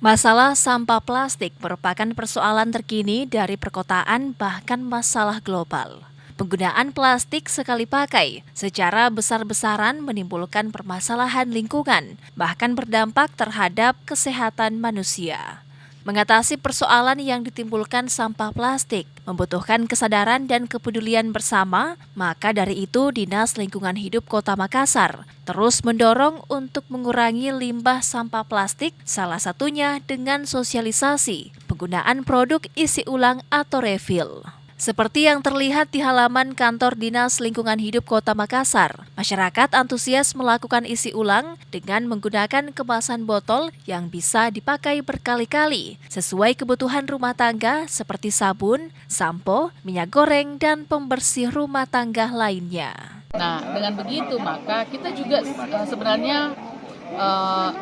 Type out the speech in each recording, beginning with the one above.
Masalah sampah plastik merupakan persoalan terkini dari perkotaan bahkan masalah global. Penggunaan plastik sekali pakai secara besar-besaran menimbulkan permasalahan lingkungan, bahkan berdampak terhadap kesehatan manusia. Mengatasi persoalan yang ditimbulkan sampah plastik membutuhkan kesadaran dan kepedulian bersama, maka dari itu Dinas Lingkungan Hidup Kota Makassar terus mendorong untuk mengurangi limbah sampah plastik, salah satunya dengan sosialisasi penggunaan produk isi ulang atau refill. Seperti yang terlihat di halaman kantor Dinas Lingkungan Hidup Kota Makassar, masyarakat antusias melakukan isi ulang dengan menggunakan kemasan botol yang bisa dipakai berkali-kali sesuai kebutuhan rumah tangga seperti sabun, sampo, minyak goreng, dan pembersih rumah tangga lainnya. Nah, dengan begitu maka kita juga sebenarnya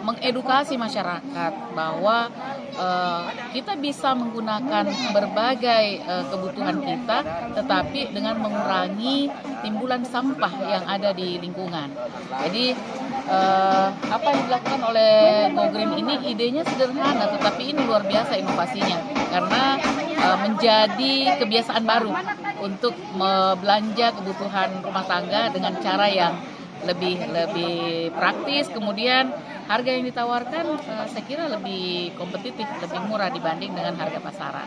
mengedukasi masyarakat bahwa kita bisa menggunakan berbagai kebutuhan kita, tetapi dengan mengurangi timbulan sampah yang ada di lingkungan. Jadi apa yang dilakukan oleh Go Green ini idenya sederhana, tetapi ini luar biasa inovasinya karena menjadi kebiasaan baru untuk belanja kebutuhan rumah tangga dengan cara yang lebih praktis, kemudian harga yang ditawarkan saya kira lebih kompetitif, lebih murah dibanding dengan harga pasaran.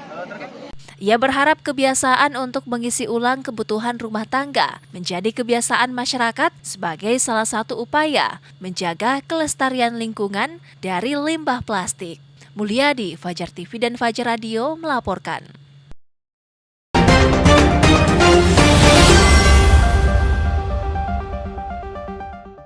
Ia berharap kebiasaan untuk mengisi ulang kebutuhan rumah tangga menjadi kebiasaan masyarakat sebagai salah satu upaya menjaga kelestarian lingkungan dari limbah plastik. Mulyadi, Fajar TV dan Fajar Radio melaporkan.